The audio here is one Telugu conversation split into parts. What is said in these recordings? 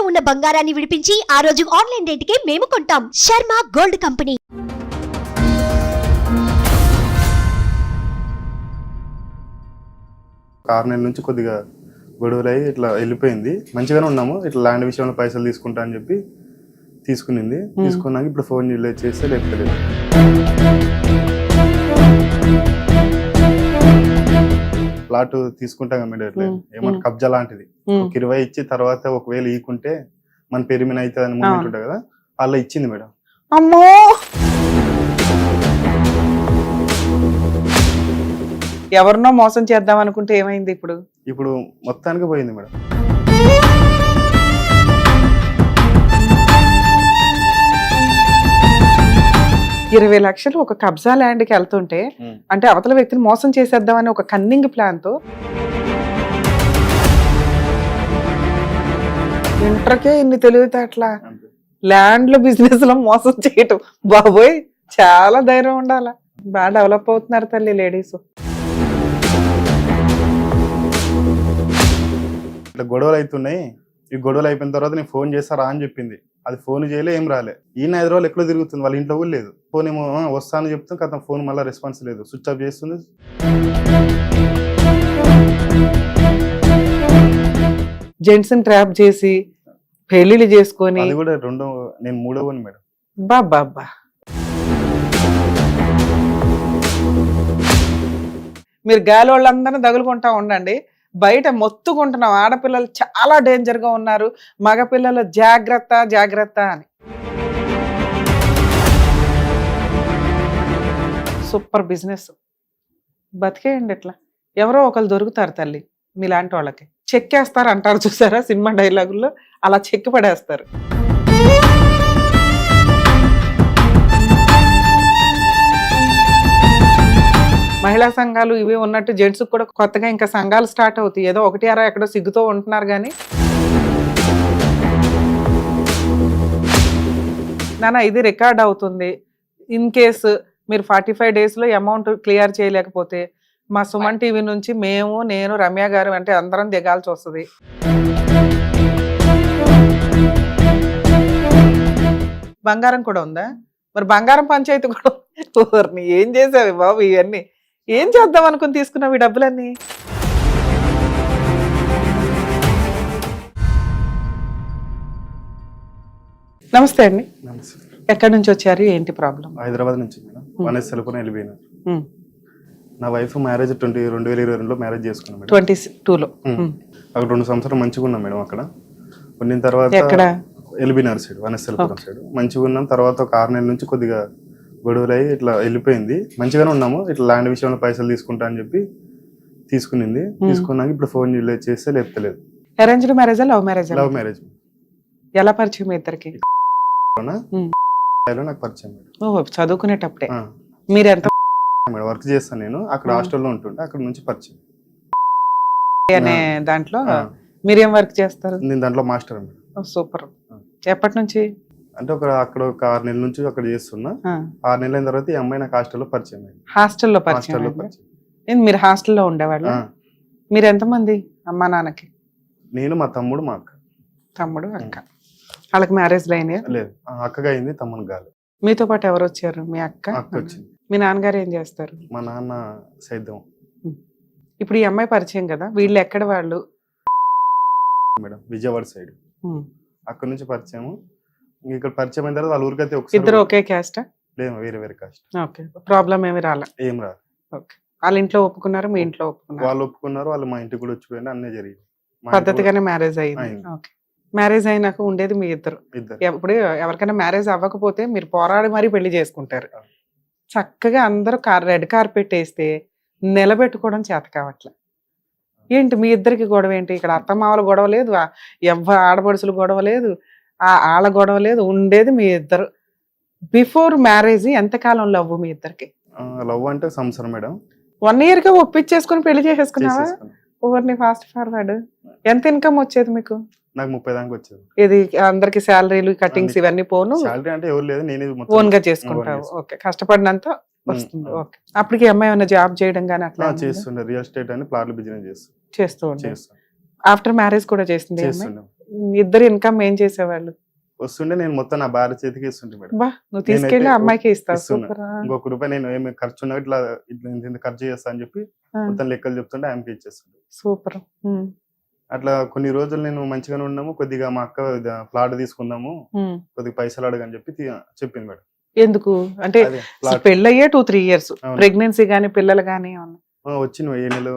ఉన్న బంగారాన్ని విడిపించి ఆ రోజు ఆన్లైన్ రేటుకే మేము కొంటాం. Sharma gold company. ఆరు నెలల నుంచి కొద్దిగా గొడవలై ఇట్లా వెళ్ళిపోయింది. మంచిగానే ఉన్నాము. ఇట్లా ల్యాండ్ విషయంలో పైసలు తీసుకుంటా అని చెప్పి తీసుకునింది. తీసుకున్నాక ఇప్పుడు ఫోన్ చేస్తే లేపలేదు. ప్లాట్ తీసుకుంటాం ఇమీడియట్లీ, ఏమంటే కబ్జా లాంటిది 20 ఇచ్చి తర్వాత ఒకవేళ ఈకుంటే మన పేరు మీద అవుతుంది అని మూమెంట్ ఉంటుంది కదా, అలా ఇచ్చింది మేడం. అమ్మో, ఎవరినో మోసం చేద్దాం అనుకుంటే ఏమైంది? ఇప్పుడు మొత్తానికి పోయింది మేడం. $20 లక్షలు ఒక కబ్జా ల్యాండ్కి వెళ్తుంటే అంటే అవతల వ్యక్తిని మోసం చేసేద్దామని ఒక కన్నింగ్ ప్లాన్ తో ఇంటర్కే ఇన్ని తెలివితేటలా ల్యాండ్ల బిజినెస్ లో మోసం చేయటం, బాబోయ్ చాలా ధైర్యం ఉండాల. బాగా డెవలప్ అవుతున్నారు తల్లి లేడీస్. ఇట్లా గొడవలు అవుతున్నాయి. ఈ గొడవలు అయిపోయిన తర్వాత నేను ఫోన్ చేస్తారా అని చెప్పింది. అది ఫోన్ చేయలే, ఏం రాలే. ఈయన 5 రోజులు ఎక్కడో తిరుగుతుంది, వాళ్ళ ఇంట్లో కూడా లేదు. ఫోన్ ఏమో వస్తానని చెప్తాం కదా, ఫోన్ మళ్ళీ రెస్పాన్స్ లేదు, స్విచ్ ఆఫ్ చేస్తుంది. జెంట్స్ ట్రాప్ చేసి పెళ్లిళ్ళు చేసుకొని, అది కూడా నేను 3వ మేడం. బాబా మీరు గాలి వాళ్ళందరినీ తగులుకుంటా ఉండండి. బయట మొత్తుకుంటున్నాం ఆడపిల్లలు చాలా డేంజర్ గా ఉన్నారు, మగపిల్లలు జాగ్రత్త జాగ్రత్త అని. సూపర్ బిజినెస్, బతికేయండి ఇట్లా. ఎవరో ఒకరు దొరుకుతారు తల్లి మీలాంటి వాళ్ళకి. చెక్కేస్తారు అంటారు చూసారా సినిమా డైలాగుల్లో, అలా చెక్కి పడేస్తారు. మహిళా సంఘాలు ఇవి ఉన్నట్టు జెంట్స్ కూడా కొత్తగా ఇంకా సంఘాలు స్టార్ట్ అవుతాయి. ఏదో 1 ఎక్కడో సిగ్గుతో ఉంటున్నారు కానీ నాన్న ఇది రికార్డ్ అవుతుంది. ఇన్ కేసు మీరు 45 days లో అమౌంట్ క్లియర్ చేయలేకపోతే మా సుమన్ టీవీ నుంచి నేను రమ్య గారు అంటే అందరం దిగాల్సి వస్తుంది. బంగారం కూడా ఉందా? మరి బంగారం పంచాయతీ కూడా ఏం చేసావు బాబు? ఇవన్నీ ఏం చేద్దాం అనుకుని తీసుకున్నావు ఈ డబ్బులన్నీ? నమస్తే అండి. ఎక్కడి నుంచి వచ్చారు? ఏంటి ప్రాబ్లం? హైదరాబాద్ నుంచి మేడం. 1S సెల్ఫోన్ వెళ్ళిపోయినా. నా వైఫ్ మ్యారేజ్ 2022లో మ్యారేజ్ చేసుకున్నాం మేడం. 22లో అక్కడ 2 సంవత్సరాలు మంచిగా ఉన్నాం మేడం. అక్కడ ఉన్న తర్వాత వెళ్ళిపోయినారు సైడ్, 1S సెల్ఫోన్ సైడ్ మంచిగా ఉన్నాం. తర్వాత ఒక 6 నెలల నుంచి కొద్దిగా గొడవలు అయ్యి ఇట్లా వెళ్ళిపోయింది. మంచిగానే ఉన్నాము. ఇట్లా ల్యాండ్ విషయంలో పైసలు తీసుకుంటా అని చెప్పి తీసుకునింది. తీసుకున్నాక ఇప్పుడు ఫోన్ చేస్తే లేపలేదు. అరేంజ్డ్ మ్యారేజా లవ్ మ్యారేజ్? Love marriage. ఎలా పరిచయం మీ ఇద్దరికి? నాకు పరిచయం. ఓహో, చదువుకునేటప్పుడే. మీరు ఎంత వర్క్ చేస్తాను నేను, అక్కడ హాస్టల్లో ఉంటుంటే అక్కడ నుంచి పరిచయం. అనే దాంట్లో మీరేం వర్క్ చేస్తారు? నేను దాంట్లో మాస్టర్ మేడం. సూపర్. ఎప్పటి నుంచి? అంటే అక్కడ ఒక 6 నెలల నుంచి అక్కడ చేస్తున్నా. 6 నెలల అయిన తర్వాత ఈ అమ్మాయి నాకు హాస్టల్లో పరిచయం అయింది. హాస్టల్లో పరిచయం. మీరు హాస్టల్లో ఉండేవాళ్ళు? మీరు ఎంతమంది అమ్మా నాన్నకి? నేను, మా తమ్ముడు, మా అక్క. తమ్ముడు అక్క. వాళ్ళకి మ్యారేజ్ అయినాయా? లేదు, అక్కగా అయింది, తమ్ముడు కాదు. మీతో పాటు ఎవరు వచ్చారు? మీ అక్క వచ్చింది. మీ నాన్నగారు ఏం చేస్తారు? మా నాన్న సైద్యం. ఇప్పుడు ఈ అమ్మాయి పరిచయం కదా, వీళ్ళు ఎక్కడ వాళ్ళు? Madam Vijayawada side. అక్కడ నుంచి పరిచయం. ఇక్కడ పరిచయం అయిన తర్వాత వాళ్ళ ఊరికైతే ఇద్దరు ఒకే క్యాస్ట్? లేదు, వేరే వేరే కాస్ట్. ఓకే, ప్రాబ్లం ఏమి రాలే? ఏం రాదు. ఓకే, వాళ్ళ ఇంట్లో ఒప్పుకున్నారు, మీ ఇంట్లో ఒప్పుకున్నారు? వాళ్ళు ఒప్పుకున్నారు, వాళ్ళు మా ఇంటికి కూడా వచ్చిపోయింది, అన్నీ జరిగింది. పద్ధతిగానే మ్యారేజ్ అయింది. ఓకే, మ్యారేజ్ అయినాక ఉండేది మీ ఇద్దరు. ఇప్పుడు ఎవరికైనా మ్యారేజ్ అవ్వకపోతే మీరు పోరాడి మరీ పెళ్లి చేసుకుంటారు. చక్కగా అందరూ రెడ్ కార్పెట్ వేస్తే నిలబెట్టుకోవడం చేత కావట్లే. ఏంటి మీ ఇద్దరికి గొడవ ఏంటి? ఇక్కడ అత్తమామల గొడవ లేదు, ఆడపడుచులు గొడవ లేదు, ఆళ్ళ గొడవ లేదు, ఉండేది మీ ఇద్దరు. బిఫోర్ మ్యారేజ్ ఎంతకాలం లవ్ మీ ఇద్దరికి? లవ్ అంటే సంవత్సరం మేడం. 1 year గా ఒప్పించేసుకుని పెళ్లి చేసేసుకున్నావా? ఓవర్ని ఫాస్ట్ ఫార్వర్డ్. ఎంత ఇన్కమ్ వచ్చేది మీకు? నాకు 30 దాకా వచ్చేది. ఇది అందరికి శాలరీలు కటింగ్స్ ఇవన్నీ పోను? శాలరీ అంటే ఎవరు లేదు, నేనే ఓన్ గా చేసుకుంటావు. ఓకే, కష్టపడినంత వస్తుంది. ఓకే, అప్పటికి అమ్మాయి ఏమైనా జాబ్ చేయడం కానీ అట్లా చేస్తుండే, రియల్ ఎస్టేట్ అని ప్లాట్ల బిజినెస్ చేస్తూ ఉంటాను. ఆఫ్టర్ మ్యారేజ్ కూడా చేస్తుంది. ఇద్దరు ఇన్కమ్ ఏం చేసేవాళ్ళు? వస్తుండే నేను మొత్తం నా భార్య చేతికి ఇస్తుంటే మేడం. బా నువ్వు తీసుకెళ్ళి నేనైతే అమ్మాయికి ఇస్తావు. ఇస్తున్నా. సూపర్. ఇంకొక రూపాయి నేను ఏమి ఖర్చు ఉన్నా ఇట్లా ఇట్లా ఇంత ఖర్చు చేస్తా అని చెప్పి మొత్తం లెక్కలు చెప్తుంటే ఆమెకి ఇచ్చేస్తుండే. సూపర్. అట్లా కొన్ని రోజులు నేను మంచిగానే ఉన్నాము. కొద్దిగా మా అక్క ఫ్లాట్ తీసుకుందాము, కొద్దిగా పైసలు అడగని చెప్పి చెప్పింది మేడం. ఎందుకు అంటే అదే అసలు ఫ్లాట్ పెళ్ళయ్యే 2-3 years అవును. ప్రెగ్నెన్సీ గానీ పిల్లలు గానీ ఏమన్నా? వచ్చింది ఏ నెల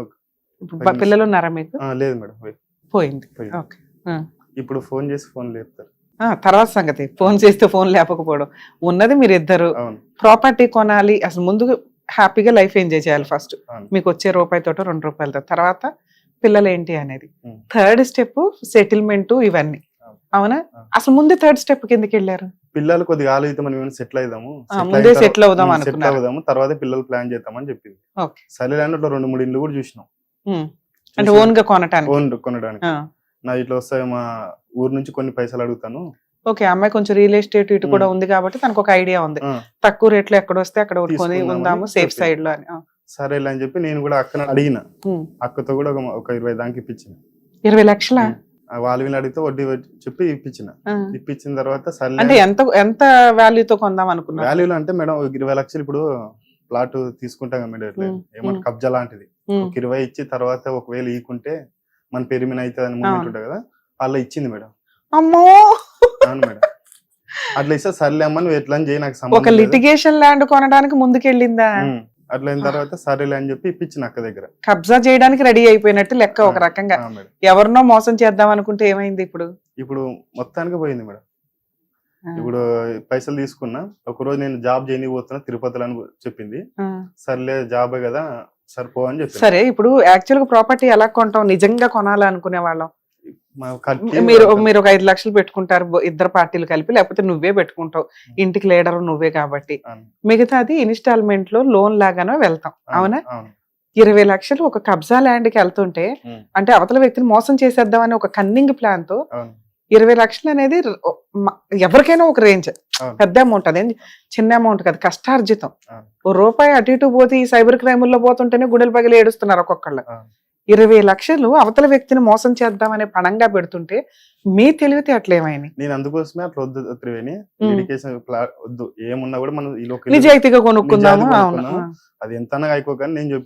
ఇప్పుడు పిల్లలు ఉన్నారా మీకు? లేదు మేడం పోయింది. పోయింది. ఓకే. ఇప్పుడు ఫోన్ చేసి ఫోన్ లేపుతారు. తర్వాత సంగతి ఫోన్ చేస్తే ఫోన్ లేపకపోవడం. ఉన్నది మీరు ఇద్దరు. అవును ప్రాపర్టీ కొనాలి, అసలు ముందు హ్యాపీగా లైఫ్ ఎంజాయ్ చేయాలి ఫస్ట్. అవును మీకు వచ్చే రూపాయితోటో 2 రూపాయలతో, తర్వాత పిల్లలు ఏంటి అనేది. ఉం. థర్డ్ స్టెప్ సెటిల్మెంట్ ఇవన్నీ. అవును. అవునా? అవును. అసలు ముందే థర్డ్ స్టెప్ కిందకి వెళ్ళారు. పిల్లలు కొద్దిగా ఆలోచితే మనం ఏమైనా సెటిల్ అవుదాము, ముందే settle అవుదాం అనుకున్నారు. అవుదాము, తర్వాత పిల్లలు ప్లాన్ చేద్దామని చెప్పింది. ఓకే. సరే అని అట్లా 2-3 ఇండ్లు కూడా చూసినాం. అంటే ఓన్ గా కొనటానికి. ఓన్ కొనడానికి. నా ఇట్లా వస్తాయి మా ఊరు నుంచి కొన్ని పైసలు అడుగుతాను. ఓకే. అమ్మాయి కొంచెం రియల్ ఎస్టేట్ ఇటు కూడా ఉంది కాబట్టి తనకు ఒక ఐడియా ఉంది. ఆ, తక్కువ రేట్లో ఎక్కడ వస్తే అక్కడ కొని తీసుకుందామని ఉందాము సేఫ్ చెప్పి. సైడ్ లో అని. సరేలే అని చెప్పి నేను కూడా అక్కన అడిగిన. అక్కతో కూడా ఒక 20 దానికి ఇప్పించిన. 20 లక్షల వాళ్ళు వీళ్ళు అడిగితే వడ్డీ చెప్పి ఇప్పించిన. ఇప్పించిన తర్వాత సరే అంటే ఎంత ఎంత వాల్యూతో కొందాం అనుకున్నారు? వాల్యూలు అంటే మేడం 20 లక్షలు ఇప్పుడు ప్లాట్ తీసుకుంటాం కదా మేడం, ఇట్లా ఏమన్నా కబ్జా లాంటిది. ఒక 20 ఇచ్చి తర్వాత ఒకవేళ ఈకుంటే మన పేరు మీద అవుతుంది అని మూమెంట్ ఉంటుంది కదా, అలా ఇచ్చింది మేడం. అమ్మో. అవును మేడం. అట్లా ఇస్తే సర్లే అమ్మ నువ్వు ఎట్లా అని చేయి, నాకు ఒక సంబంధం లేదు. లిటిగేషన్ ల్యాండ్ కొనడానికి ముందుకెళ్ళిందా? అట్లా అయిన తర్వాత సరేలే అని చెప్పి ఇప్పించిన అక్క దగ్గర. కబ్జా చేయడానికి రెడీ అయిపోయినట్టు లెక్క ఒక రకంగా. ఆ మేడం. ఎవరినో మోసం చేద్దాం అనుకుంటే ఏమైంది ఇప్పుడు? ఇప్పుడు మొత్తానికి పోయింది మేడం. ఇప్పుడు పైసలు తీసుకున్నా. ఒక రోజు నేను జాబ్ చేయనిపోతున్నా తిరుపతిలో అని చెప్పింది. సర్లే జాబే కదా సరిపో అని చెప్పి. సరే ఇప్పుడు యాక్చువల్ గా ప్రాపర్టీ ఎలా కొంటాం? నిజంగా కొనాలనుకునే వాళ్ళం మీరు మీరు ఒక 5 లక్షలు పెట్టుకుంటారు ఇద్దరు పార్టీలు కలిపి, లేకపోతే నువ్వే పెట్టుకుంటావు, ఇంటికి లీడర్ నువ్వే కాబట్టి. మిగతాది ఇన్స్టాల్మెంట్ లో లోన్ లాగానో వెళ్తాం. అవునా? 20 లక్షలు ఒక కబ్జా ల్యాండ్ కి వెళ్తుంటే అంటే అవతల వ్యక్తిని మోసం చేసేద్దామని ఒక కన్నింగ్ ప్లాన్ తో 20 లక్షలు అనేది ఎవరికైనా ఒక రేంజ్, పెద్ద అమౌంట్. అదేం చిన్న అమౌంట్ కదా, కష్టార్జితం. ఓ రూపాయి అటు ఇటు పోతే ఈ సైబర్ క్రైమ్ లో పోతుంటేనే గుండెలు పగిలి ఏడుస్తున్నారు ఒక్కొక్కళ్ళు. 20 లక్షలు అవతల వ్యక్తిని మోసం చేద్దామనే పణంగా పెడుతుంటే మీ తెలివితే అట్లేమైంది? నేను అందుకోసమే అట్లా వద్దు త్రివేణి, ఎడ్యుకేషన్ వద్దు, ఏమున్నా కూడా మనం నిజాయితీగా కొనుక్కుందాము. అది ఎంత అయిపోకని నేను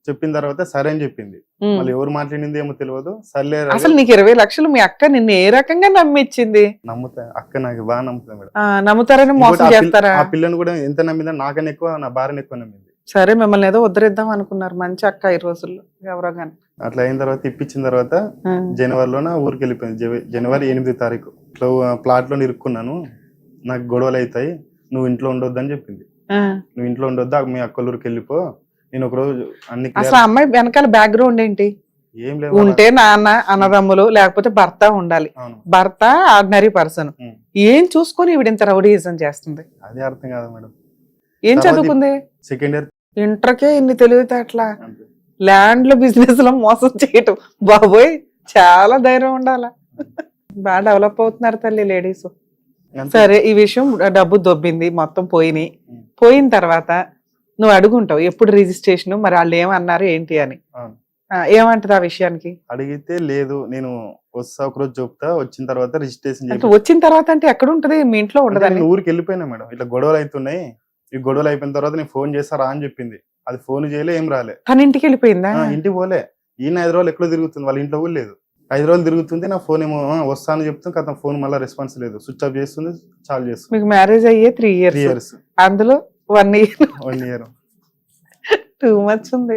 చెప్పిన తర్వాత సరే అని చెప్పింది. మళ్ళీ ఎవరు మాట్లాడింది ఏమో తెలియదు. సర్లే అసలు నీకు 20 లక్షలు మీ అక్క నిన్ను ఏ రకంగా నమ్మిచ్చింది? నమ్ముతా, అక్క నాకు బాగా నమ్ముతా మేడం. నమ్ముతారని మోసం చేస్తారా? ఆ పిల్లని కూడా ఎంత నమ్మిందా, నాకన్నా ఎక్కువ నా భార్యని ఎక్కువ నమ్మింది. సరే మిమ్మల్ని ఏదో ఉద్ధరిద్దాం అనుకున్నారు, మంచి అక్క ఈ రోజుల్లో ఎవరో గాని. అట్లా అయిన తర్వాత ఇప్పించిన తర్వాత జనవరిలోన ఊరికి వెళ్ళిపోయింది. జనవరి 8వ తారీఖు ఇట్లా ప్లాట్ లో ఇరుక్కున్నాను, నాకు గొడవలు అవుతాయి, నువ్వు ఇంట్లో ఉండొద్దు అని చెప్పింది. నువ్వు ఇంట్లో ఉండొద్దు, మీ అక్కల ఊరికి వెళ్ళిపో. నేను ఒక రోజు అన్ని అసలు అమ్మాయి వెనకాల బ్యాక్గ్రౌండ్ ఏంటి? ఏం లేదు, ఉంటే నాన్న అన్నదమ్ములు లేకపోతే భర్త ఉండాలి. భర్త ఆర్డినరీ పర్సన్. ఏం చూసుకొని ఈవిడ ఇంత రౌడీయిజం చేస్తుంది? అదే అర్థం కాదు మేడం. ఏం చదువుకుంది? Second year. ఇంటర్కే ఇన్ని తెలివితే అట్లా ల్యాండ్ లో బిజినెస్ లో మోసం చేయటం, బాబోయ్ చాలా ధైర్యం ఉండాలా. బాగా డెవలప్ అవుతున్నారు తల్లి లేడీస్. సరే ఈ విషయం డబ్బు దొబ్బింది, మొత్తం పోయినాయి. పోయిన తర్వాత నువ్వు అడుగుంటావు ఎప్పుడు రిజిస్ట్రేషన్, మరి వాళ్ళు ఏమన్నారు ఏంటి అని. ఏమంటది ఆ విషయానికి? అడిగితే లేదు నేను వస్తా ఒక రోజు చెప్తా, వచ్చిన తర్వాత రిజిస్ట్రేషన్. వచ్చిన తర్వాత అంటే ఎక్కడ ఉంటది? మీ ఇంట్లో ఉండదని? ఊరికి వెళ్ళిపోయినా మేడం. ఇట్లా గొడవలు అవుతున్నాయి, ఈ గొడవలు అయిపోయిన తర్వాత నేను ఫోన్ చేస్తారా అని చెప్పింది. అది ఫోన్ చేయలే, ఏం రాలే. తన ఇంటికి వెళ్ళిపోయిందా? ఇంటికి పోలే. ఈయన 5 రోజులు ఎక్కడో తిరుగుతుంది, వాళ్ళ ఇంట్లో కూడా లేదు. 5 రోజులు తిరుగుతుంది, నా ఫోన్ ఏమో వస్తాను చెప్తుంది కదా, ఫోన్ మళ్ళీ రెస్పాన్స్ లేదు, స్విచ్ ఆఫ్ చేస్తుంది, చాలు చేస్తుంది. మీకు మ్యారేజ్ అయ్యే 3 years, అందులో 1 year 2 months ఉంది.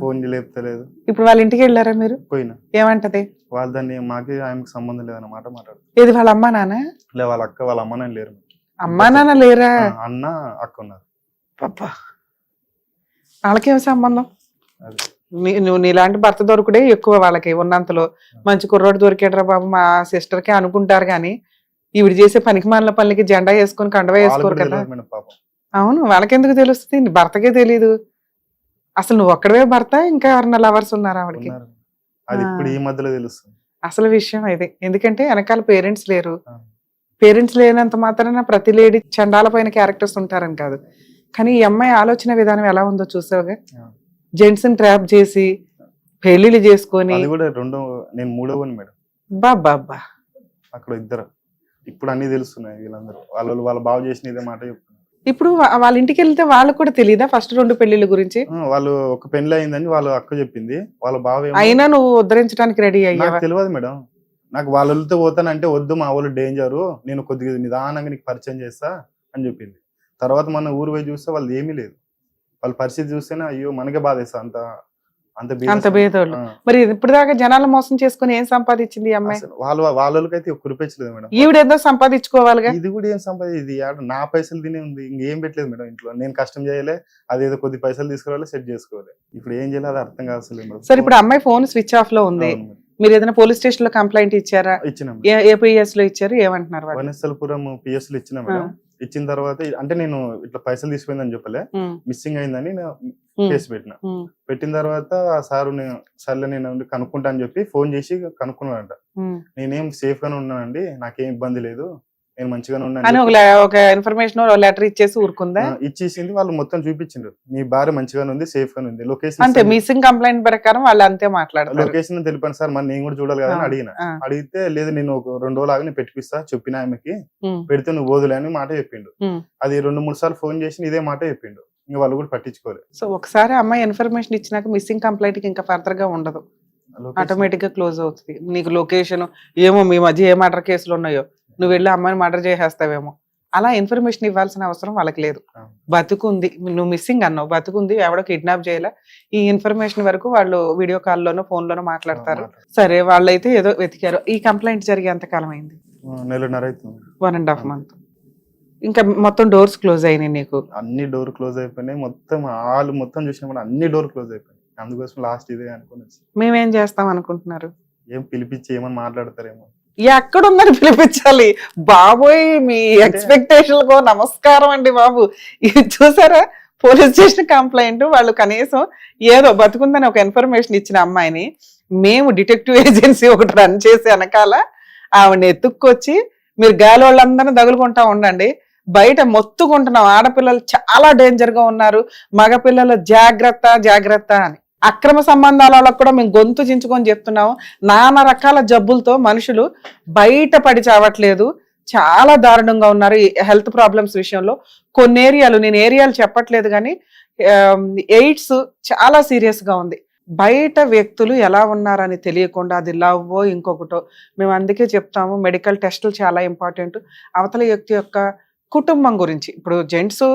ఫోన్ లేపుతలేదు. ఇప్పుడు వాళ్ళ ఇంటికి వెళ్ళారా మీరు? పోయినా. ఏమంటది? వాళ్ళు దాన్ని మాకి ఆయనకి సంబంధం లేదన్నమాట మాట్లాడు. ఏది వాళ్ళ అమ్మా నాన్న? లే, వాళ్ళ అక్క వాళ్ళ అమ్మ నాన్న లేరు. అమ్మా నాన్న లేరా? అన్న అక్క ఉన్నారు. పాపా వాళ్ళకేం సంబంధం? నువ్వు నీలాంటి భర్త దొరుకుడే ఎక్కువ వాళ్ళకి ఉన్నంతలో. మంచి కుర్రోడు దొరికాడరా బాబు మా సిస్టర్ కి అనుకుంటారు గాని, ఈవిడ చేసే పనికి మాలిన పనులకి జెండా వేసుకొని కండవ వేసుకోరు కదా. అవును, వాళ్ళకెందుకు తెలుస్తుంది? భర్తకే తెలీదు. అసలు నువ్వు ఒక్కడవే భర్త, ఇంకా ఎవరన్నా లవర్స్ ఉన్నారా ఆవిడకి? అది ఇప్పుడు ఈ మధ్యలో తెలుస్తుంది అసలు విషయం అయితే. ఎందుకంటే వెనకాల పేరెంట్స్ లేరు. పేరెంట్స్ లేనంత మాత్రాన ప్రతి లేడీ చండాల పైన క్యారెక్టర్స్ ఉంటారని కాదు. కానీ ఈ అమ్మాయి ఆలోచన విధానం ఎలా ఉందో చూసావుగా. జెంట్స్ ని ట్రాప్ చేసి పెళ్లిళ్ళు చేసుకొని. నేను 3వ మేడం. బాబా అక్కడ ఇద్దరు. ఇప్పుడు అన్ని తెలుస్తున్నాయి వీళ్ళందరూ. వాళ్ళు బాగు చేసిన ఇదే మాట చెప్తున్నారు. ఇప్పుడు వాళ్ళ ఇంటికి వెళ్తే వాళ్ళకు కూడా తెలియదా ఫస్ట్ 2 పెళ్లిళ్ళ గురించి? వాళ్ళు ఒక పెళ్లి అయిందని వాళ్ళ అక్క చెప్పింది. వాళ్ళ బావ ఏమో అయినా నువ్వు ఉద్ధరించడానికి రెడీ నాకు అయ్యావా? తెలియదు మేడం. నాకు వాళ్ళతో పోతానంటే వద్దు, మా వాళ్ళు డేంజరు, నేను కొద్దిగా నిదానంగా నీకు పరిచయం చేస్తా అని చెప్పింది. తర్వాత మన ఊరు పోయి చూస్తే వాళ్ళు ఏమీ లేదు. వాళ్ళ పరిస్థితి చూస్తేనే అయ్యో మనకే బాధేస్తా. అంత అంత అంత బేదోళ్ళు. మరి ఇప్పుడు దాకా జనాలు మోసం చేసుకుని ఏం సంపాదించింది ఈ అమ్మాయి? వాళ్ళకైతే కురిపించలేదు మేడం. ఈవిడేదో సంపాదించుకోవాలిగా. ఇది కూడా ఏం ఇది నా పైసలు తినే ఉంది, ఇంకేం పెట్టలేదు మేడం ఇంట్లో. నేను కష్టం చేయలే, అదేదో కొద్ది పైసలు తీసుకురావాలి, సెట్ చేసుకోవాలి. ఇప్పుడు ఏం చేయాలి అది అర్థం కావట్లేదు. సరే ఇప్పుడు అమ్మాయి ఫోన్ స్విచ్ ఆఫ్ లో ఉంది. మీరు ఏదైనా పోలీస్ స్టేషన్ లో కంప్లైంట్ ఇచ్చారా? ఇచ్చినాం. ఏ పిఎస్ లో ఇచ్చారు? ఏమంటున్నారు వాళ్ళు? వనస్థలపురం పిఎస్ లో ఇచ్చిన మేడం. ఇచ్చిన తర్వాత అంటే నేను ఇట్లా పైసలు తీసుకుపోయిందని చెప్పలే, మిస్సింగ్ అయిందని కేసు పెట్టిన తర్వాత సారు సర్లే నేను కనుక్కుంటా అని చెప్పి ఫోన్ చేసి కనుక్కున్నాడంట. నేనేం సేఫ్ గానే ఉన్నానండి, నాకేం ఇబ్బంది లేదు, నేను మంచిగానే ఉన్నాను ఒక ఇన్ఫర్మేషన్ లెటర్ ఇచ్చేసి ఊరుకుందా? ఇచ్చేసింది. వాళ్ళు మొత్తం చూపించిండ్రు, మీ భార్య మంచిగానే ఉంది, సేఫ్ గానే ఉంది. లొకేషన్ అంతే, మిస్సింగ్ కంప్లైంట్ ప్రకారం వాళ్ళు అంతే మాట్లాడతారు. లొకేషన్ తెలిపాను సార్, మరి నేను కూడా చూడాలి కదా అని అడిగితే లేదు నేను ఒక 2 రోజులు ఆగి నేను పెట్టిపిస్తా, చెప్పిన ఆమెకి పెడితే నువ్వు వదిలే అని మాట చెప్పిండు. అది 2-3 సార్లు ఫోన్ చేసి ఇదే మాట చెప్పిండు. ఇంకా వాళ్ళు కూడా పట్టించుకోలేదు. సో ఒకసారి అమ్మాయి ఇన్ఫర్మేషన్ ఇచ్చినాక మిస్సింగ్ కంప్లైంట్ కి ఇంకా ఫర్దర్ గా ఉండదు, ఆటోమేటిక్ గా క్లోజ్ అవుతుంది. నీకు లొకేషన్ ఏమో మీ మధ్య ఏ మర్డర్ కేసులు ఉన్నాయో నువ్వు వెళ్ళి అమ్మాయిని మర్డర్ చేసేస్తావేమో, అలా ఇన్ఫర్మేషన్ ఇవ్వాల్సిన అవసరం వాళ్ళకి లేదు. బతుకుంది, నువ్వు మిస్సింగ్ అన్నావు, బతుకుంది, ఎవడో కిడ్నాప్ చేయాల, ఈ ఇన్ఫర్మేషన్ వరకు వాళ్ళు వీడియో కాల్లోనో ఫోన్లోనో మాట్లాడతారు. సరే వాళ్ళైతే ఏదో వెతికారు. ఈ కంప్లైంట్ జరిగే ఎంత కాలం అయింది? 1.5 month. ఇంకా మొత్తం డోర్స్ క్లోజ్ అయినాయి నీకు? అన్ని డోర్ క్లోజ్ అయిపోయినాయి. మొత్తం ఆలు మొత్తం చూసినా అన్ని డోర్ క్లోజ్ అయిపోయినాయి. అందుకోసం లాస్ట్ ఇదే అనుకుని మేమేం చేస్తాం అనుకుంటున్నారు? ఏం పిలిపించి ఏమని మాట్లాడతారేమో. ఎక్కడుందని పిలిపించాలి బాబోయ్, మీ ఎక్స్పెక్టేషన్ కో నమస్కారం అండి బాబు. ఇది చూసారా, పోలీస్ స్టేషన్ కంప్లైంట్, వాళ్ళు కనీసం ఏదో బతుకుందని ఒక ఇన్ఫర్మేషన్ ఇచ్చిన అమ్మాయిని మేము డిటెక్టివ్ ఏజెన్సీ ఒకటి రన్ చేసి వెనకాల ఆవిడని ఎత్తుక్కొచ్చి మీరు గాలి వాళ్ళందరినీ తగులుకుంటా ఉండండి, బయట మొత్తుకుంటున్నాం ఆడపిల్లలు చాలా డేంజర్ గా ఉన్నారు, మగపిల్లలు జాగ్రత్త జాగ్రత్త అని. అక్రమ సంబంధాల వాళ్ళకు కూడా మేము గొంతు చించుకొని చెప్తున్నాము. నానా రకాల జబ్బులతో మనుషులు బయట పడి చావట్లేదు, చాలా దారుణంగా ఉన్నారు ఈ హెల్త్ ప్రాబ్లమ్స్ విషయంలో. కొన్ని ఏరియాలు, నేను ఏరియాలు చెప్పట్లేదు కానీ ఎయిడ్స్ చాలా సీరియస్ గా ఉంది. బయట వ్యక్తులు ఎలా ఉన్నారని తెలియకుండా అది లవ్వో ఇంకొకటో, మేము అందుకే చెప్తాము మెడికల్ టెస్టులు చాలా ఇంపార్టెంట్. అవతల వ్యక్తి యొక్క కుటుంబం గురించి, ఇప్పుడు జెంట్స్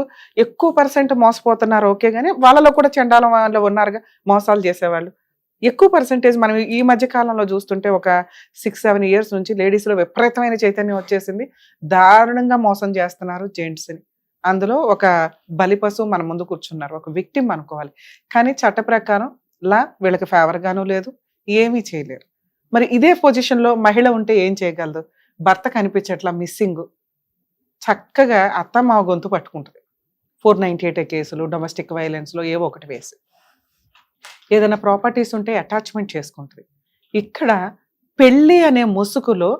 ఎక్కువ % మోసపోతున్నారు ఓకే, కానీ వాళ్ళలో కూడా చండాలం వాళ్ళు ఉన్నారుగా మోసాలు చేసేవాళ్ళు. ఎక్కువ పర్సెంటేజ్ మనం ఈ మధ్య కాలంలో చూస్తుంటే ఒక 6-7 years నుంచి లేడీస్ లో విపరీతమైన చైతన్యం వచ్చేసింది. దారుణంగా మోసం చేస్తున్నారు జెంట్స్ ని. అందులో ఒక బలిపశువు మన ముందు కూర్చున్నారు, ఒక విక్టిమ్ అనుకోవాలి. కానీ చట్ట ప్రకారం లా వీళ్ళకి ఫేవర్ గాను లేదు, ఏమీ చేయలేరు. మరి ఇదే పొజిషన్ లో మహిళ ఉంటే ఏం చేయగలదు? భర్త కనిపించట్లా, మిస్సింగ్, చక్కగా అత్త మా గొంతు పట్టుకుంటుంది. 498 కేసులు, డొమెస్టిక్ వైలెన్స్ లో ఏవో ఒకటి వేసి, ఏదైనా ప్రాపర్టీస్ ఉంటే అటాచ్మెంట్ చేసుకుంటుంది. ఇక్కడ పెళ్లి అనే ముసుగులో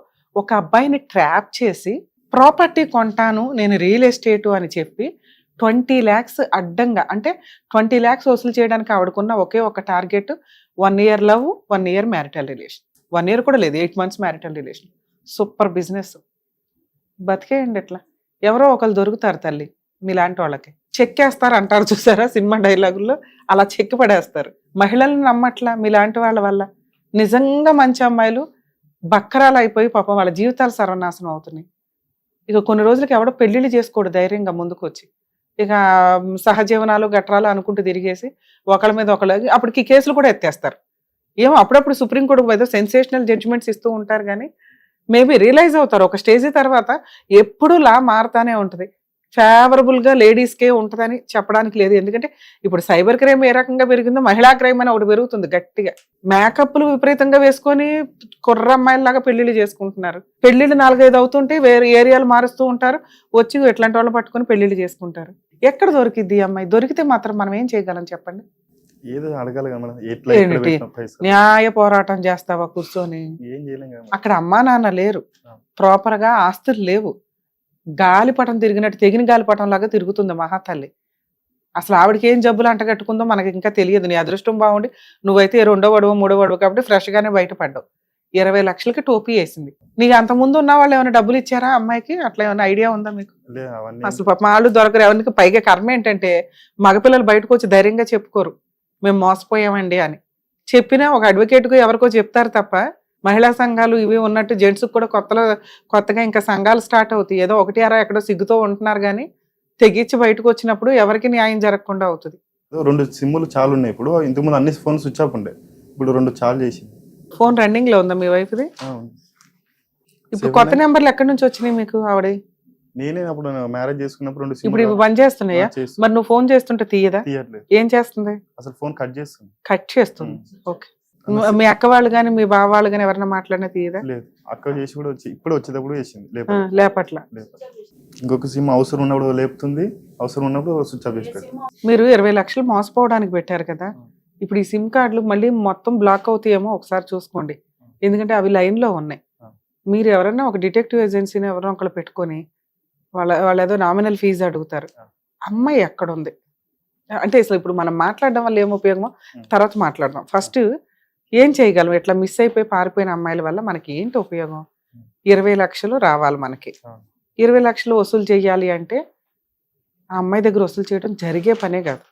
ఒక అబ్బాయిని ట్రాప్ చేసి ప్రాపర్టీ కొంటాను నేను రియల్ ఎస్టేటు అని చెప్పి 20 lakhs అడ్డంగా, అంటే 20 lakhs వసూలు చేయడానికి ఆవిడకున్న ఒకే ఒక target 1 year love, 1 year marital relation. 1 year కూడా లేదు, 8 months marital relation. Super business, బతికేయండి. ఎట్లా ఎవరో ఒకరు దొరుకుతారు తల్లి మీలాంటి వాళ్ళకి. చెక్కేస్తారు అంటారు చూసారా సినిమా డైలాగుల్లో, అలా చెక్కి పడేస్తారు. మహిళలను నమ్మట్లా మీలాంటి వాళ్ళ వల్ల. నిజంగా మంచి అమ్మాయిలు బక్కరాలు అయిపోయి పాపం వాళ్ళ జీవితాలు సర్వనాశనం అవుతున్నాయి. ఇక కొన్ని రోజులకి ఎవడో పెళ్లిళ్ళు చేసుకోడు ధైర్యంగా ముందుకు వచ్చి, ఇక సహజీవనాలు గట్రాలు అనుకుంటూ తిరిగేసి ఒకళ్ళ మీద ఒకళ్ళు, అప్పటికి కేసులు కూడా ఎత్తేస్తారు. ఏమో అప్పుడప్పుడు సుప్రీంకోర్టు ఏదో సెన్సేషనల్ జడ్జిమెంట్స్ ఇస్తూ ఉంటారు కానీ మేబీ రియలైజ్ అవుతారు ఒక స్టేజ్ తర్వాత. ఎప్పుడు లా మారుతానే ఉంటుంది, ఫేవరబుల్ గా లేడీస్కే ఉంటుందని చెప్పడానికి లేదు. ఎందుకంటే ఇప్పుడు సైబర్ క్రైమ్ ఏ రకంగా పెరిగిందో మహిళా క్రైమ్ అని ఒకటి పెరుగుతుంది గట్టిగా. మేకప్లు విపరీతంగా వేసుకొని కుర్ర అమ్మాయిలాగా పెళ్లిళ్ళు చేసుకుంటున్నారు. పెళ్లిళ్ళు 4-5 అవుతుంటే వేరే ఏరియాలు మారుస్తూ ఉంటారు, వచ్చి ఎట్లాంటి వాళ్ళు పట్టుకొని పెళ్లిళ్ళు చేసుకుంటారు. ఎక్కడ దొరికిద్ది అమ్మాయి? దొరికితే మాత్రం మనం ఏం చేయగలం చెప్పండి? ఏదో అడగాలి కదా మేడం. ఏంటి న్యాయ పోరాటం చేస్తావా కూర్చొని? ఏం చేయలేం కదా. అక్కడ అమ్మా నాన్న లేరు, ప్రాపర్ గా ఆస్తులు లేవు, గాలిపటం తిరిగినట్టు తెగిన గాలిపటం లాగా తిరుగుతుంది మహాతల్లి. అసలు ఆవిడకి ఏం జబ్బులు అంటగట్టుకుందో మనకి ఇంకా తెలియదు. నీ అదృష్టం బాగుండి నువ్వైతే 2వ వాడవో 3వ వాడవో కాబట్టి ఫ్రెష్ గానే బయటపడ్డావు. 20 లక్షలకి టోపీ వేసింది. నీకు అంత ముందు ఉన్న వాళ్ళు ఏమైనా డబ్బులు ఇచ్చారా అమ్మాయికి? అట్లా ఏమైనా ఐడియా ఉందా మీకు? అవన్నీ అసలు పాప వాళ్ళు దొరకరు ఎవరికి. పైగా కర్మ ఏంటంటే మగపిల్లలు బయటకు వచ్చి ధైర్యంగా చెప్పుకోరు మేము మోసపోయామండి అని. చెప్పినా ఒక అడ్వకేట్కు ఎవరికో చెప్తారు తప్ప మహిళా సంఘాలు ఇవి ఉన్నట్టు జెంట్స్కి కూడా కొత్తగా ఇంకా సంఘాలు స్టార్ట్ అవుతాయి. ఏదో ఒకటి అరా ఎక్కడో సిగ్గుతో ఉంటున్నారు కానీ తెగించి బయటకు వచ్చినప్పుడు ఎవరికి న్యాయం జరగకుండా అవుతుంది. 2 సిమ్ములు చాలు ఉన్నాయి ఇప్పుడు. ఇంతకుముందు అన్ని ఫోన్ స్విచ్ ఆఫ్ ఉండే, ఇప్పుడు 2 చాలు చేసింది. ఫోన్ రన్నింగ్ లో ఉందా మీ వైఫ్ది? ఇప్పుడు కొత్త నెంబర్లు ఎక్కడి నుంచి వచ్చినాయి మీకు? ఆవిడ నేనే అప్పుడు మ్యారేజ్ చేసుకున్నప్పుడు 2 ఇప్పుడు ఇవి బంద్ చేస్తున్నాయా? మరి నువ్వు ఫోన్ చేస్తుంటే తీయదా? తీయట్లేదు. ఏం చేస్తుంది? అసలు ఫోన్ కట్ చేస్తుంది. కట్ చేస్తుంది. ఓకే. మీ అక్క వాళ్ళు కానీ మీ బావ వాళ్ళు కానీ ఎవరైనా మాట్లాడినా తీయదా? లేదు. అక్క చేసి కూడా ఇప్పుడు వచ్చేటప్పుడు చేసింది, లేపట్ల. ఇంకొక సిమ్ అవసరం ఉన్నప్పుడు లేపుతుంది, అవసరం ఉన్నప్పుడు స్విచ్ ఆఫ్ చేసి పెడుతుంది. మీరు 20 లక్షలు మోసపోవడానికి పెట్టారు కదా, ఇప్పుడు ఈ సిమ్ కార్డులు మళ్ళీ మొత్తం బ్లాక్ అవుతాయేమో ఒకసారి చూసుకోండి. ఎందుకంటే అవి లైన్ లో ఉన్నాయి. మీరు ఎవరైనా ఒక డిటెక్టివ్ ఏజెన్సీని ఎవరైనా ఒకళ్ళు పెట్టుకొని వాళ్ళు ఏదో నామినల్ ఫీజు అడుగుతారు. అమ్మాయి ఎక్కడ ఉంది అంటే అసలు ఇప్పుడు మనం మాట్లాడడం వల్ల ఏం ఉపయోగమో తర్వాత మాట్లాడదాం. ఫస్ట్ ఏం చేయగలం? ఇట్లా మిస్ అయిపోయి పారిపోయిన అమ్మాయిల వల్ల మనకి ఏంటి ఉపయోగం? 20 లక్షలు రావాలి మనకి. 20 లక్షలు వసూలు చేయాలి అంటే ఆ అమ్మాయి దగ్గర వసూలు చేయడం జరిగే పనే కాదు.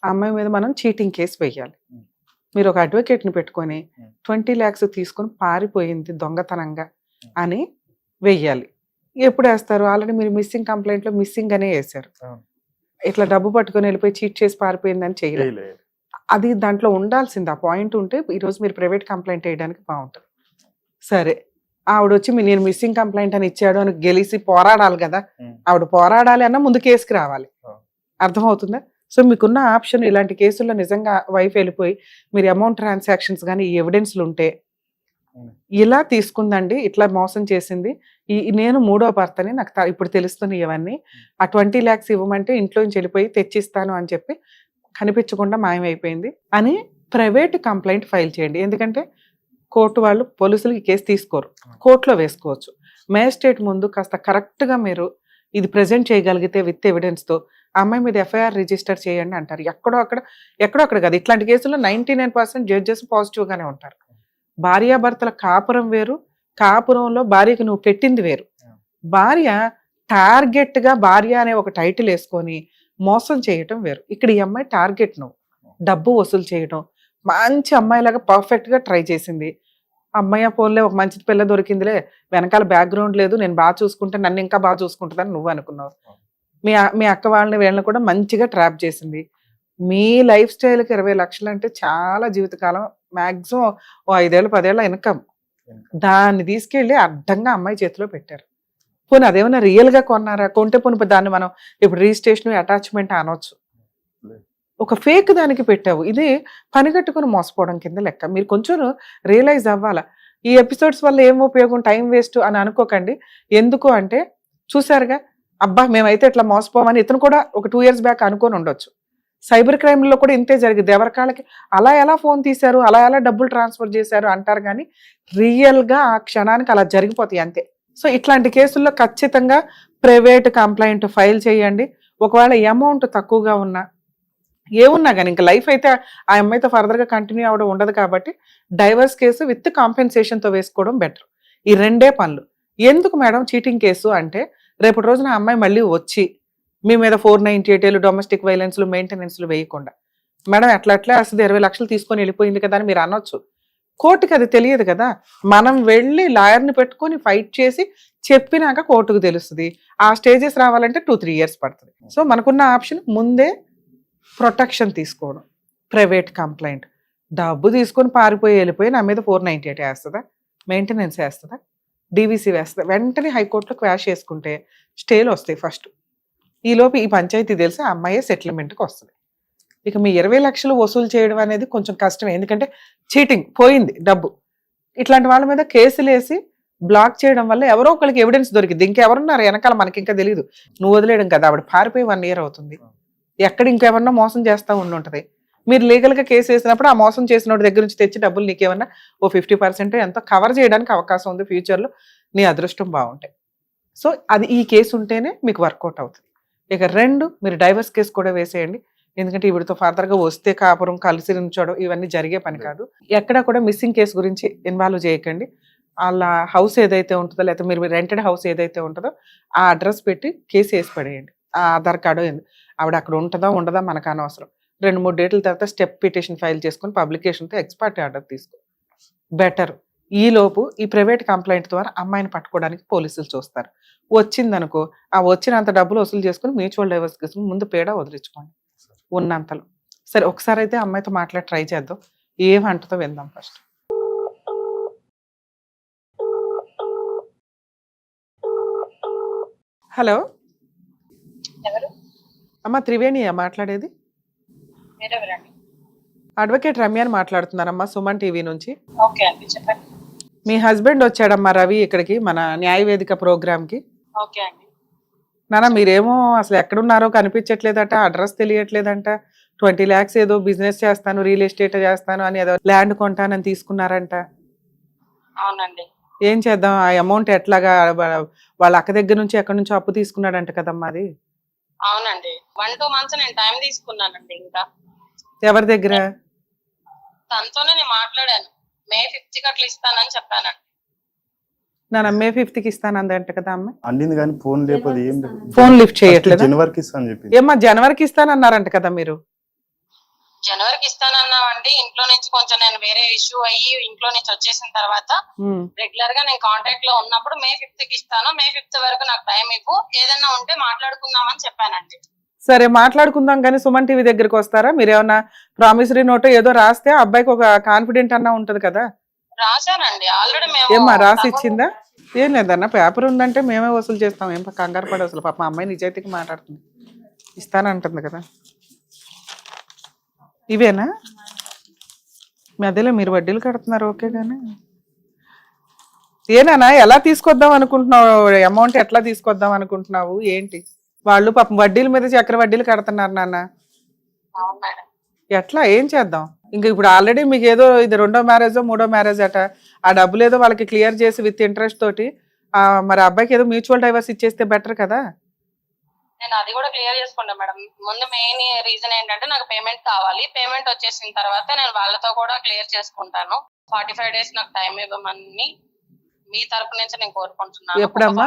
ఆ అమ్మాయి మీద మనం చీటింగ్ కేసు వేయాలి. మీరు ఒక అడ్వకేట్ని పెట్టుకొని 20 lakhs తీసుకొని పారిపోయింది దొంగతనంగా అని వెయ్యాలి. ఎప్పుడు వేస్తారు? ఆల్రెడీ మీరు మిస్సింగ్ కంప్లైంట్లో మిస్సింగ్ అనే వేశారు. ఇట్లా డబ్బు పట్టుకొని వెళ్ళిపోయి చీట్ చేసి పారిపోయిందని చేయలేదు. అది దాంట్లో ఉండాల్సింది. ఆ పాయింట్ ఉంటే ఈరోజు మీరు ప్రైవేట్ కంప్లైంట్ వేయడానికి బాగుంటుంది. సరే, ఆవిడ వచ్చి నేను మిస్సింగ్ కంప్లైంట్ అని ఇచ్చాడు అని గెలిచి పోరాడాలి కదా. ఆవిడ పోరాడాలి అన్నా ముందు కేసుకి రావాలి. అర్థమవుతుందా? సో మీకున్న ఆప్షన్ ఇలాంటి కేసుల్లో నిజంగా వైఫ్ వెళ్ళిపోయి మీరు అమౌంట్ ట్రాన్సాక్షన్స్ కానీ ఈ ఎవిడెన్స్లు ఉంటే ఇలా తీసుకుందండి, ఇట్లా మోసం చేసింది, నేను 3వ భర్తని, నాకు ఇప్పుడు తెలుస్తుంది ఇవన్నీ, ఆ 20 lakhs ఇవ్వమంటే ఇంట్లో నుంచి వెళ్ళిపోయి తెచ్చిస్తాను అని చెప్పి కనిపించకుండా మాయమైపోయింది అని ప్రైవేట్ కంప్లైంట్ ఫైల్ చేయండి. ఎందుకంటే కోర్టు వాళ్ళు పోలీసులు ఈ కేసు తీసుకోరు, కోర్టులో వేసుకోవచ్చు. మేజిస్ట్రేట్ ముందు కాస్త కరెక్ట్గా మీరు ఇది ప్రజెంట్ చేయగలిగితే విత్ ఎవిడెన్స్తో అమ్మాయి మీద ఎఫ్ఐఆర్ రిజిస్టర్ చేయండి అంటారు. ఎక్కడో అక్కడ కాదు. ఇట్లాంటి కేసుల్లో 99% జడ్జెస్ పాజిటివ్గానే ఉంటారు. భార్యాభర్తల కాపురం వేరు, కాపురంలో భార్యకు నువ్వు పెట్టింది వేరు. భార్య టార్గెట్గా భార్య అనే ఒక టైటిల్ వేసుకొని మోసం చేయటం వేరు. ఇక్కడ ఈ అమ్మాయి టార్గెట్ నువ్వు డబ్బు వసూలు చేయడం. మంచి అమ్మాయిలాగా పర్ఫెక్ట్గా ట్రై చేసింది. అమ్మాయి ఫోన్లే ఒక మంచి పిల్ల దొరికిందిలే, వెనకాల బ్యాక్గ్రౌండ్ లేదు, నేను బాగా చూసుకుంటే నన్ను ఇంకా బాగా చూసుకుంటుందని నువ్వు అనుకున్నావు. మీ అక్క వాళ్ళని వీళ్ళని కూడా మంచిగా ట్రాప్ చేసింది. మీ లైఫ్ స్టైల్కి 20 లక్షలు అంటే చాలా జీవితకాలం, మ్యాక్సిమం 5 ఏళ్ళు 10 ఏళ్ళ ఇన్కమ్. దాన్ని తీసుకెళ్ళి అడ్డంగా అమ్మాయి చేతిలో పెట్టారు. పోనీ అదేమన్నా రియల్గా కొన్నారా? కొంటే పోనీ దాన్ని మనం ఇప్పుడు రిజిస్ట్రేషన్ అటాచ్మెంట్ అనవచ్చు. ఒక ఫేక్ దానికి పెట్టావు. ఇది పని కట్టుకుని మోసపోవడం కింద లెక్క. మీరు కొంచెం రియలైజ్ అవ్వాలా. ఈ ఎపిసోడ్స్ వల్ల ఏం ఉపయోగం, టైం వేస్ట్ అని అనుకోకండి. ఎందుకు అంటే చూసారుగా, అబ్బా మేమైతే ఇట్లా మోసపోమని ఇతను కూడా ఒక 2 years బ్యాక్ అనుకొని ఉండొచ్చు. సైబర్ క్రైమ్లో కూడా ఇంతే జరిగింది. ఎవరికాళ్ళకి అలా ఎలా ఫోన్ తీశారు, అలా ఎలా డబ్బులు ట్రాన్స్ఫర్ చేశారు అంటారు కానీ రియల్గా ఆ క్షణానికి అలా జరిగిపోతాయి అంతే. సో ఇట్లాంటి కేసుల్లో ఖచ్చితంగా ప్రైవేట్ కంప్లైంట్ ఫైల్ చేయండి. ఒకవేళ అమౌంట్ తక్కువగా ఉన్నా ఏమున్నా కానీ ఇంకా లైఫ్ అయితే ఆ అమ్మాయితో ఫర్దర్గా కంటిన్యూ అవ్వడం ఉండదు కాబట్టి డైవర్స్ కేసు విత్ కాంపెన్సేషన్తో వేసుకోవడం బెటర్. ఈ 2 పనులు. ఎందుకు మేడం చీటింగ్ కేసు అంటే రేపటి రోజున ఆ అమ్మాయి మళ్ళీ వచ్చి మీ మీద 498 డొమెస్టిక్ వైలెన్స్లు మెయింటెనెన్స్లు వేయకుండా మేడం అట్లా అసలు 20 లక్షలు తీసుకొని వెళ్ళిపోయింది కదా అని మీరు అనొచ్చు. కోర్టుకి అది తెలియదు కదా. మనం వెళ్ళి లాయర్ని పెట్టుకొని ఫైట్ చేసి చెప్పినాక కోర్టుకు తెలుస్తుంది. ఆ స్టేజెస్ రావాలంటే 2-3 years పడుతుంది. సో మనకున్న ఆప్షన్ ముందే ప్రొటెక్షన్ తీసుకోవడం, ప్రైవేట్ కంప్లైంట్. డబ్బు తీసుకొని పారిపోయి వెళ్ళిపోయి నా మీద 498 వేస్తుందా, మెయింటెనెన్స్ వేస్తుందా, డీవీసీ వేస్తుందా, వెంటనే హైకోర్టులో క్వాష్ చేసుకుంటే స్టేలు వస్తాయి ఫస్ట్. ఈలోపు ఈ పంచాయతీ తెలిసి ఆ అమ్మాయి సెటిల్మెంట్కి వస్తుంది. ఇక మీ 20 లక్షలు వసూలు చేయడం అనేది కొంచెం కష్టమే. ఎందుకంటే చీటింగ్ పోయింది డబ్బు. ఇట్లాంటి వాళ్ళ మీద కేసులు వేసి బ్లాక్ చేయడం వల్ల ఎవరో ఒకరికి ఎవిడెన్స్ దొరికింది. ఇంకెవరున్నారు వెనకాల మనకి ఇంకా తెలియదు. నువ్వు వదిలేయడం కదా, ఆవిడ పారిపోయి 1 year అవుతుంది. ఎక్కడ ఇంకెవరన్నా మోసం చేస్తూ ఉండుంటుంది. మీరు లీగల్గా కేసు వేసినప్పుడు ఆ మోసం చేసిన వాడి దగ్గర నుంచి తెచ్చి డబ్బులు నీకేమన్నా ఓ 50% ఎంతో కవర్ చేయడానికి అవకాశం ఉంది ఫ్యూచర్లో. నీ అదృష్టం బాగుంటాయి. సో అది ఈ కేసు ఉంటేనే మీకు వర్కౌట్ అవుతుంది. ఇక 2 మీరు డైవర్స్ కేసు కూడా వేసేయండి. ఎందుకంటే వీడితో ఫర్దర్ గా వస్తే కాపురం కలిసి ఉంచడం ఇవన్నీ జరిగే పని కాదు. ఎక్కడ కూడా మిస్సింగ్ కేసు గురించి ఇన్వాల్వ్ చేయకండి. వాళ్ళ హౌస్ ఏదైతే ఉంటుందో లేకపోతే మీరు రెంటెడ్ హౌస్ ఏదైతే ఉంటుందో ఆ అడ్రస్ పెట్టి కేసు వేసి పడేయండి. ఆ ఆధార్ కార్డు ఆవిడ అక్కడ ఉంటుందా ఉండదా మనకు అనవసరం. 2-3 డేట్ల తర్వాత స్టెప్ పిటిషన్ ఫైల్ చేసుకుని పబ్లికేషన్తో ఎక్స్పర్ట్ ఆర్డర్ తీసుకో బెటర్. ఈలోపు ఈ ప్రైవేట్ కంప్లైంట్ ద్వారా అమ్మాయిని పట్టుకోవడానికి పోలీసులు చూస్తారు. వచ్చిందనుకో ఆ వచ్చినంత డబ్బులు వసూలు చేసుకుని మ్యూచువల్ డైవర్స్ తీసుకుని ముందు పేడ వదిలించుకోండి ఉన్నంతలో. సరే ఒకసారి అయితే అమ్మాయితో మాట్లాడి ట్రై చేద్దాం, ఏమంటుందో విందాం ఫస్ట్. హలో ఎవరు? అమ్మ త్రివేణియా మాట్లాడేది? మీరెవరండి? అడ్వకేట్ రమ్యాని మాట్లాడుతున్నారమ్మా సుమన్ టీవీ నుంచి. ఓకే అండి, చెప్పండి. మీ హస్బెండ్ వచ్చాడమ్మా రవి ఇక్కడికి మన న్యాయవేదిక ప్రోగ్రామ్కి. ఓకే అండి. నాన్న మీరేమో అసలు ఎక్కడున్నారో కనిపించట్లేదట, అడ్రస్ తెలియట్లేదంట. 20 lakhs ఏదో బిజినెస్ చేస్తాను రియల్ ఎస్టేట్ చేస్తాను అని ఏదో ల్యాండ్ కొంటానని తీసుకున్నారంట. అవునండి. ఏం చేద్దాం ఆ అమౌంట్ ఎట్లాగా వాళ్ళ అక్క దగ్గర నుంచి ఎక్కడి నుంచో అప్పు తీసుకున్నాడంట కదమ్మా అది. అవునండి, 1-2 months నేను టైం తీసుకున్నానండి. ఇంకా ఎవరి దగ్గర? తనతోనే నేను మాట్లాడాను. May 5th అట్లా ఇస్తానని చెప్పానండి. నా మే 5th ఇస్తానందంట కదా అమ్మ. అండింది కానీ ఫోన్ లేకపోతే ఏం లేదు. ఫోన్ లిఫ్ట్ చేయట్లేదు. జనవరికి ఇస్తాను చెప్పి. ఏమ్మా జనవరికి ఇస్తానన్నారంట కదా మీరు? జనవరికి ఇస్తానన్నామండి. ఇంట్లో నుంచి కొంచెం నేను వేరే ఇష్యూ అయ్యి ఇంట్లో నుంచి వచ్చేసిన తర్వాత రెగ్యులర్ గా నేను కాంటాక్ట్ లో ఉన్నప్పుడు May 5th ఇస్తాను, May 5th వరకు నాకు టైం ఇవ్వు, ఏదన్నా ఉంటే మాట్లాడుకుందామని చెప్పానండి. సరే మాట్లాడుకుందాం కానీ సుమన్ టీవీ దగ్గరికి వస్తారా? మీరు ఏమన్నా ప్రామిసరీ నోట్ ఏదో రాస్తే అబ్బాయికి ఒక కాన్ఫిడెంట్ అన్నా ఉంటది కదా. రాశానండి ఆల్రెడీ. ఏమ్మా రాసి మేము ఇచ్చిందా? ఏం లేదన్న పేపర్ ఉందంటే మేమే వసూలు చేస్తాం, ఏం కంగారు పడే అసలు. పాప అమ్మాయి నిజాయితీకి మాట్లాడుతుంది, ఇస్తానంటుంది కదా. ఇవేనా మీ అదేలే మీరు వడ్డీలు కడుతున్నారు ఓకే కానీ ఏనా ఎలా తీసుకొద్దాం అనుకుంటున్నావు? అమౌంట్ ఎట్లా తీసుకొద్దాం అనుకుంటున్నావు ఏంటి? వాళ్ళు పాపం వడ్డీల మీద చక్ర వడ్డీలు కడుతున్నారు నాన్న. అవును మేడం. ఎట్లా ఏం చేద్దాం? ఇంకా ఇప్పుడు ఆల్రెడీ మీకు ఏదో ఇది 2వ మ్యారేజో 3వ మ్యారేజ్ అట, ఆ డబ్బులు ఏదో వాళ్ళకి క్లియర్ చేసి విత్ ఇంట్రెస్ట్ తోటి మరి అబ్బాయికి ఏదో మ్యూచువల్ డైవర్స్ ఇచ్చేస్తే బెటర్ కదా. నేను అది కూడా క్లియర్ చేసుకుంటా మేడం. ముందు మెయిన్ రీజన్ ఏంటంటే నాకు పేమెంట్ కావాలి. పేమెంట్ వచ్చేసిన తర్వాత నేను వాళ్ళతో కూడా క్లియర్ చేసుకుంటాను. 45 days నాకు టైం ఇవ్వమని మీ తరపు నుంచి నేను కోరుకుంటున్నాను. ఎప్పుడమ్మా?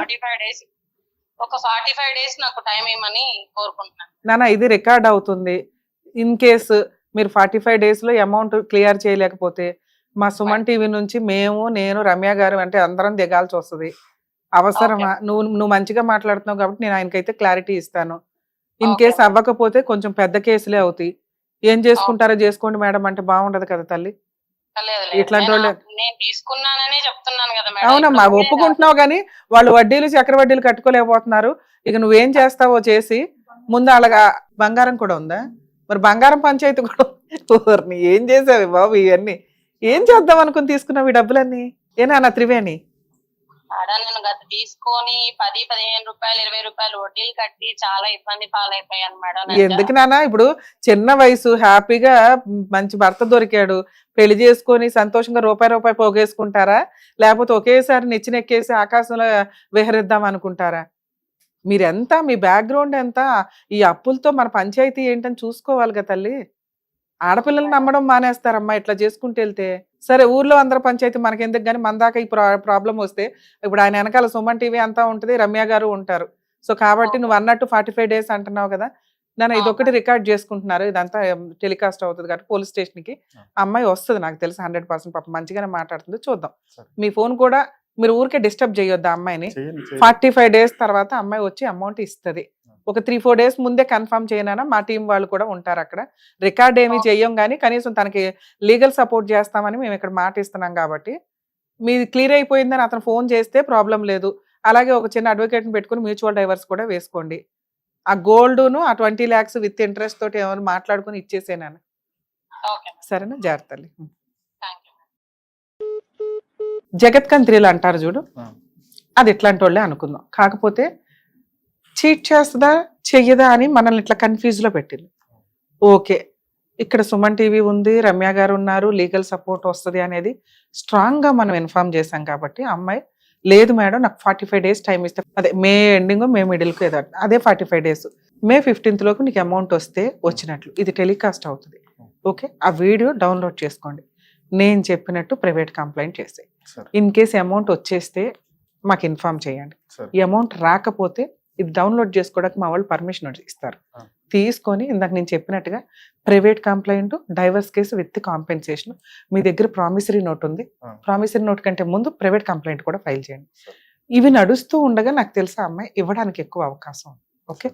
45 days నాకు టైం ఇవ్వమని కోరుకుంటున్నాను. నాన్న ఇది రికార్డ్ అవుతుంది. ఇన్ కేసు మీరు 45 days లో అమౌంట్ క్లియర్ చేయలేకపోతే మా సుమన్ టీవీ నుంచి నేను రమ్య గారు అంటే అందరం దిగాల్సి వస్తుంది. అవసరమా? నువ్వు మంచిగా మాట్లాడుతున్నావు కాబట్టి నేను ఆయనకైతే క్లారిటీ ఇస్తాను. ఇన్ కేసు అవ్వకపోతే కొంచెం పెద్ద కేసులే అవుతాయి. ఏం చేసుకుంటారో చేసుకోండి మేడం అంటే బాగుండదు కదా తల్లి. ఇట్లాంటి వాళ్ళు నేను తీసుకున్నాననే చెప్తున్నాను కదా మేడం. అవునమ్మా ఒప్పుకుంటున్నావు కానీ వాళ్ళు వడ్డీలు చక్ర వడ్డీలు కట్టుకోలేకపోతున్నారు. ఇక నువ్వేం చేస్తావో చేసి ముందు అలాగా. బంగారం కూడా ఉందా? మరి బంగారం పంచాయతీ కూడా ఏం చేసావు బాబు? ఇవన్నీ ఏం చేద్దాం అనుకుని తీసుకున్నావు ఈ డబ్బులన్నీ? ఏనా త్రివేణి? నేను గత తీసుకొని 10-15 రూపాయలు 20 రూపాయలు వడ్డీలు కట్టి చాలా ఇబ్బంది పాలైపోయాను మేడం. ఎందుకు నాన్న ఇప్పుడు చిన్న వయసు హ్యాపీగా మంచి భర్త దొరికాడు, పెళ్లి చేసుకొని సంతోషంగా రూపాయి పోగేసుకుంటారా? లేకపోతే ఒకేసారి నెక్కేసి ఆకాశంలో విహరిద్దాం అనుకుంటారా? మీరెంత మీ బ్యాక్గ్రౌండ్ ఎంత, ఈ అప్పులతో మన పంచాయతీ ఏంటని చూసుకోవాలి కదా తల్లి. ఆడపిల్లలు నమ్మడం మానేస్తారమ్మా ఇట్లా చేసుకుంటూ వెళ్తే. సరే ఊర్లో అందరూ పంచాయతీ మనకెందుకు కానీ మన దాకా ఈ ప్రాబ్లం వస్తే ఇప్పుడు ఆయన వెనకాల సుమన్ టీవీ అంతా ఉంటుంది, రమ్య గారు ఉంటారు. సో కాబట్టి నువ్వు అన్నట్టు 45 days అంటున్నావు కదా నాన్న, ఇదొకటి రికార్డ్ చేసుకుంటున్నారు. ఇదంతా టెలికాస్ట్ అవుతుంది కాబట్టి పోలీస్ స్టేషన్కి అమ్మాయి వస్తుంది నాకు తెలిసి 100%. పాప మంచిగానే మాట్లాడుతుంది, చూద్దాం. మీ ఫోన్ కూడా మీరు ఊరికే డిస్టర్బ్ చేయొద్దు అమ్మాయిని. 45 days తర్వాత అమ్మాయి వచ్చి అమౌంట్ ఇస్తుంది. ఒక 3-4 days ముందే కన్ఫర్మ్ చేయనా, మా టీం వాళ్ళు కూడా ఉంటారు అక్కడ. రికార్డ్ ఏమీ చెయ్యం కానీ కనీసం తనకి లీగల్ సపోర్ట్ చేస్తామని మేము ఇక్కడ మాట ఇస్తున్నాం కాబట్టి మీది క్లియర్ అయిపోయిందని అతను ఫోన్ చేస్తే ప్రాబ్లం లేదు. అలాగే ఒక చిన్న అడ్వకేట్ని పెట్టుకుని మ్యూచువల్ డైవర్స్ కూడా వేసుకోండి. ఆ గోల్డ్ను ఆ 20 lakhs విత్ ఇంట్రెస్ట్ తోటి ఏమైనా మాట్లాడుకుని ఇచ్చేసేనాను. సరేనా? జాగ్రత్తలు. జగత్కంత్రీలు అంటారు చూడు, అది ఇట్లాంటి వాళ్ళే అనుకుందాం. కాకపోతే చీట్ చేస్తుందా చెయ్యదా అని మనల్ని ఇట్లా కన్ఫ్యూజ్లో పెట్టింది. ఓకే ఇక్కడ సుమన్ టీవీ ఉంది, రమ్య గారు ఉన్నారు, లీగల్ సపోర్ట్ వస్తుంది అనేది స్ట్రాంగ్గా మనం ఇన్ఫార్మ్ చేశాం కాబట్టి అమ్మాయి లేదు మేడం నాకు 45 days టైం ఇస్తే, అదే మే ఎండింగ్ మే మిడిల్కి ఏదో అదే 45 days మే 15th లోపు నీకు అమౌంట్ వస్తే వచ్చినట్లు ఇది టెలికాస్ట్ అవుతుంది. ఓకే, ఆ వీడియో డౌన్లోడ్ చేసుకోండి. నేను చెప్పినట్టు ప్రైవేట్ కంప్లైంట్ చేసేయి. సరే ఇన్ కేస్ అమౌంట్ వచ్చేస్తే మాకు ఇన్ఫార్మ్ చేయండి. సరే ఈ అమౌంట్ రాకపోతే ఇది డౌన్లోడ్ చేసుకోవడానికి మా వాళ్ళు పర్మిషన్ ఇస్తారు. ఆ. తీసుకొని ఇందాక నేను చెప్పినట్టుగా private complaint, divorce case with compensation, మీ దగ్గర ప్రామిసరీ నోట్ ఉంది, ఆ. ప్రామిసరీ నోట్ కంటే ముందు ప్రైవేట్ కంప్లైంట్ కూడా ఫైల్ చేయండి. సరే. ఇవి నడుస్తూ ఉండగా నాకు తెలిసి ఆ అమ్మాయి ఇవ్వడానికి ఎక్కువ అవకాశం ఉంది. ఓకే,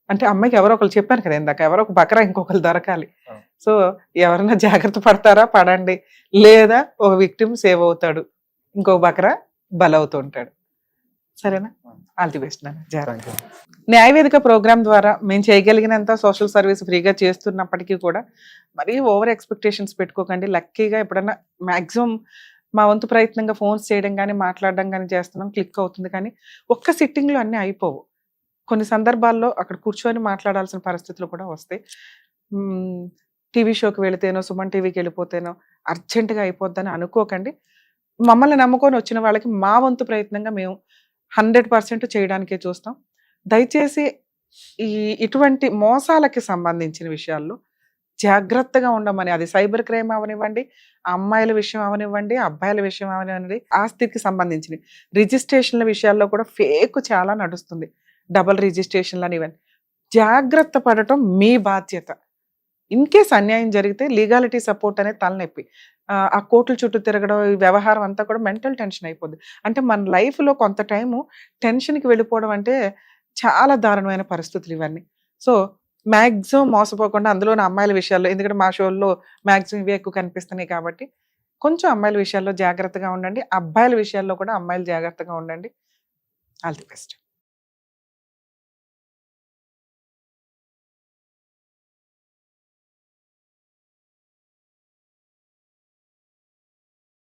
అంటే అమ్మాయికి ఎవరో ఒకరు చెప్పాను కదా ఇందాక, ఎవరో ఒక బకరా ఇంకొకరు దొరకాలి. ఆ. సో ఎవరైనా జాగ్రత్త పడతారా, పడండి, లేదా ఒక విక్టిమ్ సేవ్ అవుతాడు, ఇంకో బకరా బలవుతూ ఉంటాడు. సరేనా? ఆల్ ది బెస్ట్ నాన్న, జాగ్రత్త. Thank you. న్యాయవేదిక ప్రోగ్రామ్ ద్వారా మేము చేయగలిగినంత సోషల్ సర్వీస్ ఫ్రీగా చేస్తున్నప్పటికీ కూడా మరీ ఓవర్ ఎక్స్పెక్టేషన్స్ పెట్టుకోకండి. లక్కీగా ఎప్పుడన్నా మ్యాక్సిమం మా వంతు ప్రయత్నంగా ఫోన్స్ చేయడం కానీ మాట్లాడడం కానీ చేస్తున్నాం, క్లిక్ అవుతుంది. కానీ ఒక్క సిట్టింగ్లో అన్నీ అయిపోవు. కొన్ని సందర్భాల్లో అక్కడ కూర్చొని మాట్లాడాల్సిన పరిస్థితులు కూడా వస్తాయి. టీవీ షోకి వెళితేనో, సుమన్ టీవీకి వెళ్ళిపోతేనో అర్జెంటుగా అయిపోద్దని అనుకోకండి. మమ్మల్ని నమ్ముకొని వచ్చిన వాళ్ళకి మా వంతు ప్రయత్నంగా మేము 100% చేయడానికే చూస్తాం. దయచేసి ఇటువంటి మోసాలకి సంబంధించిన విషయాల్లో జాగ్రత్తగా ఉండమని, అది సైబర్ క్రైమ్ అవనివ్వండి, అమ్మాయిల విషయం అవనివ్వండి, అబ్బాయిల విషయం అవనివ్వండి, ఆస్తికి సంబంధించినవి, రిజిస్ట్రేషన్ల విషయాల్లో కూడా ఫేక్ చాలా నడుస్తుంది, డబుల్ రిజిస్ట్రేషన్లు అని. ఇవన్నీ జాగ్రత్త పడటం మీ బాధ్యత. ఇన్ కేస్ అన్యాయం జరిగితే లీగాలిటీ సపోర్ట్ అనేది తలనొప్పి. ఆ కోర్టుల చుట్టూ తిరగడం, ఈ వ్యవహారం అంతా కూడా మెంటల్ టెన్షన్ అయిపోద్ది. అంటే మన లైఫ్లో కొంత టైము టెన్షన్కి వెళ్ళిపోవడం అంటే చాలా దారుణమైన పరిస్థితులు ఇవన్నీ. సో మ్యాక్సిమం మోసపోకుండా, అందులో నా అమ్మాయిల విషయాల్లో, ఎందుకంటే మా షోల్లో మ్యాక్సిమం ఇవే ఎక్కువ కనిపిస్తున్నాయి కాబట్టి కొంచెం అమ్మాయిల విషయాల్లో జాగ్రత్తగా ఉండండి. అబ్బాయిల విషయాల్లో కూడా అమ్మాయిలు జాగ్రత్తగా ఉండండి. All the best.